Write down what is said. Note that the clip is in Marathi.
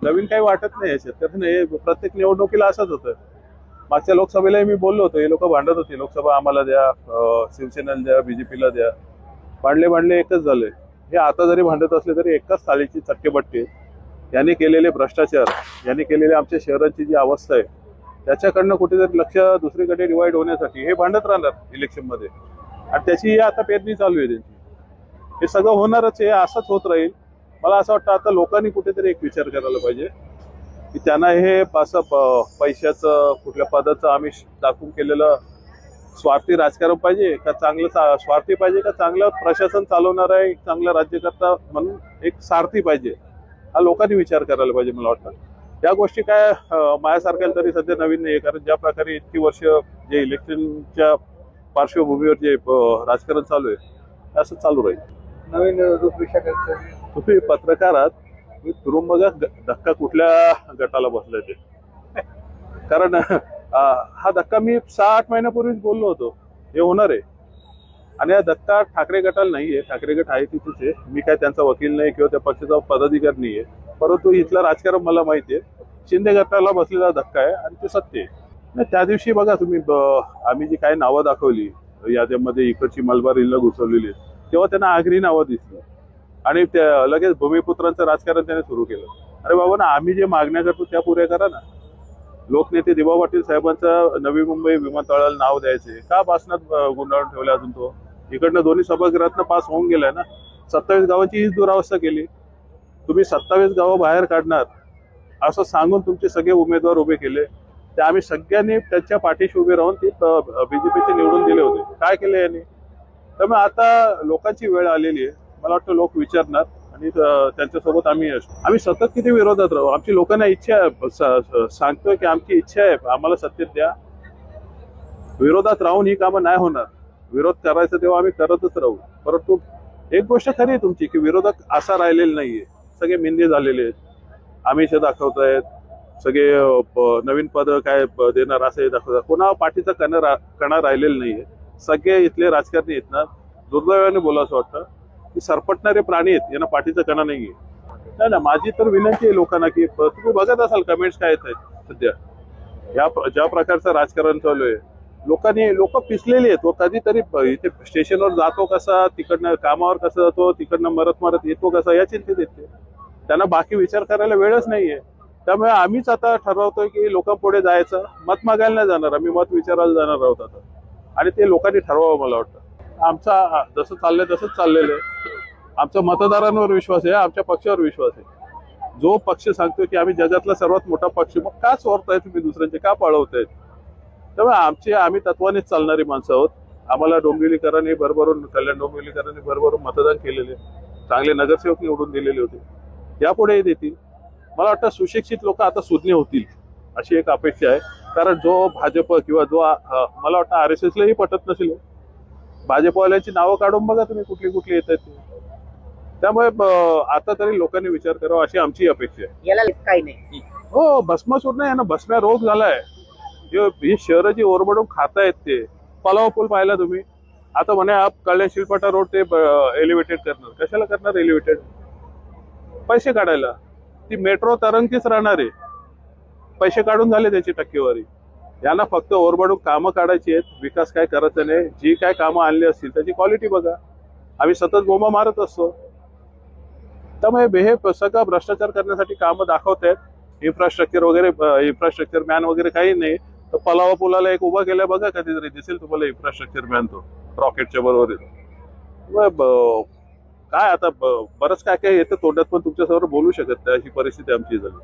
नवीन काही वाटत नाही शेतकऱ्यांना, हे प्रत्येक निवडणुकीला असंच होतं. मागच्या लोकसभेलाही मी बोललो होतो, हे लोक भांडत होते, लोकसभा आम्हाला द्या, शिवसेनेला द्या, बीजेपीला द्या. भांडले एकच झालंय. हे आता जरी भांडत असले तरी एकाच थाळीची चटकेबट्टी आहे. यांनी केलेले भ्रष्टाचार, यांनी केलेले आमच्या शहरांची जी अवस्था आहे, त्याच्याकडनं कुठेतरी लक्ष दुसरीकडे डिवाइड होण्यासाठी हे भांडत राहणार इलेक्शन मध्ये. आणि त्याची आता पेरणी चालू आहे त्यांची. हे सगळं होणारच आहे, असंच होत राहील. मला असं वाटतं आता लोकांनी कुठेतरी एक विचार करायला पाहिजे की त्यांना हे असं पैशाचं, कुठल्या पदाचं आमिष दाखवून केलेलं स्वार्थी राजकारण पाहिजे का चांगलं स्वार्थी पाहिजे का चांगलं प्रशासन चालवणार आहे, चांगला राज्यकर्ता म्हणून एक सारथी पाहिजे, हा लोकांनी विचार करायला पाहिजे. मला वाटतं या गोष्टी काय माझ्यासारख्याला तरी सध्या नवीन नाही, कारण ज्या प्रकारे इतकी वर्ष जे इलेक्शनच्या पार्श्वभूमीवर जे राजकारण चालू आहे असं चालू राहील. नवीन तुम्ही पत्रकार आहात, तुम्ही फिरून बघा धक्का कुठल्या गटाला बसलाय ते. कारण हा धक्का मी 6-8 महिन्यापूर्वीच बोललो होतो हे होणार आहे. आणि हा धक्का ठाकरे गटाला नाहीये, ठाकरे गट आहे तिथेच आहे. मी काय त्यांचा वकील नाही किंवा त्या पक्षाचा पदाधिकारी नाहीये, परंतु इथलं राजकारण मला माहिती आहे. शिंदे गटाला बसलेला धक्का आहे आणि ते सत्य आहे. त्या दिवशी बघा तुम्ही, आम्ही जी काही नावं दाखवली याद्यामध्ये, इकडची मलबार हिलला घुसवलेली, तेव्हा त्यांना आगरी नावं दिसली आणि त्या लगेच भूमिपुत्रांचं राजकारण त्याने सुरू केलं. अरे बाबा ना, आम्ही जे मागण्या करतो त्या पुऱ्या करा ना. लोकनेते दिबा पाटील साहेबांचं नवी मुंबई विमानतळाला नाव द्यायचे का भाषणात गुंडाळून ठेवले अजून तो. इकडनं दोन्ही सभागृहातनं पास होऊन गेलाय ना. 27 गावांची हीच दुरावस्था केली. तुम्ही 27 गावं बाहेर काढणार असं सांगून तुमचे सगळे उमेदवार उभे केले. ते आम्ही सगळ्यांनी त्यांच्या पाठीशी उभे राहून ते बीजेपीचे निवडून दिले होते. काय केले यांनी. त्यामुळे आता लोकांची वेळ आलेली आहे. मला वाटतं लोक विचारणार आणि त्यांच्यासोबत आम्ही सतत किती विरोधात राहू. आमची लोकांना इच्छा आहे, सांगतोय की आमची इच्छा आहे आम्हाला सत्तेत द्या. विरोधात राहून ही कामं नाही होणार. विरोध करायचं तेव्हा आम्ही करतच राहू. परंतु एक गोष्ट खरी आहे तुमची की विरोधक असा राहिलेला नाहीये. सगळे मिंदे झालेले आहेत, आमिष दाखवतायत, सगळे नवीन पद काय देणार असं दाखवतात. कोणा पाठीचा कणा राहिलेला नाहीये. सगळे इथले राजकारणी आहेत ना, दुर्दैवाने बोलावं वाटतं की सरपटणारे प्राणी आहेत, यांना पाठीचा कणा नाहीये. नाही ना, माझी तर विनंती आहे लोकांना की तुम्ही बघत असाल कमेंट्स काय येत आहेत सध्या, ज्या प्रकारचं राजकारण चालू आहे. लोक पिसलेली आहेत. तो कधीतरी इथे स्टेशनवर जातो कसा, तिकडनं कामावर कसं जातो, तिकडनं मरत येतो कसा, या चिंतेत येते. त्यांना बाकी विचार करायला वेळच नाहीये. त्यामुळे आम्हीच आता ठरवतोय की लोकांपुढे जायचं. मत मागायला नाही जाणार, आम्ही मत विचारायला जाणार आहोत आता. आणि ते लोकांनी ठरवावं. मला वाटतं आमचा जसं चाललंय तसंच चाललेलं आहे. आमच्या मतदारांवर विश्वास आहे, आमच्या पक्षावर विश्वास आहे. जो पक्ष सांगतो की आम्ही जगातला सर्वात मोठा पक्ष, मग का चोरताय तुम्ही दुसऱ्यांचे, का पळवतायत. त्यामुळे आम्ही तत्वानेच चालणारी माणसं आहोत. आम्हाला डोंबिवलीकरांनी भरभरून, कल्याण डोंबिवलीकरांनी भरभरून मतदान केलेले, चांगले नगरसेवक निवडून दिलेले होते, यापुढेही देतील. मला वाटतं सुशिक्षित लोक आता सुज्ञ होतील अशी एक अपेक्षा आहे. कारण जो भाजप किंवा जो मला वाटतं RSS लाही पटत नसेल, भाजपवाल्यांची नावं काढून बघा तुम्ही कुठली कुठली येत आहेत. त्यामुळे आता तरी लोकांनी विचार करावा अशी आमची अपेक्षा आहे. याला काही नाही. हो, भस्मासूर नाही, यांना भस्म्या रोग झालाय. ही शहरं जी ओरबडून खातायत ते. पलाव पूल पाहिला तुम्ही. आता म्हणे कल्याण शिलपाटा रोड ते एलिव्हेटेड करणार. कशाला करणार एलिव्हेटेड. पैसे काढायला. ती मेट्रो तरंगतीच राहणार आहे. पैसे काढून झाले त्याची टक्केवारी. यांना फक्त ओरबडून कामं काढायची आहेत, विकास काय करायचं नाही. जी काय कामं आणली असतील त्याची क्वालिटी बघा. आम्ही सतत बोंबा मारत असतो. त्यामुळे हे सगळं भ्रष्टाचार करण्यासाठी कामं दाखवतायत. इन्फ्रास्ट्रक्चर वगैरे, इन्फ्रास्ट्रक्चर मॅन वगैरे काही नाही. तर पलावा पुलाला एक उभा केला बघा, कधीतरी दिसेल तुम्हाला इन्फ्रास्ट्रक्चर मॅन, तो रॉकेटच्या बरोबर. काय आता बरंच काय येतं तोंडात, पण तुमच्यासमोर बोलू शकत नाही अशी परिस्थिती आमची झाली.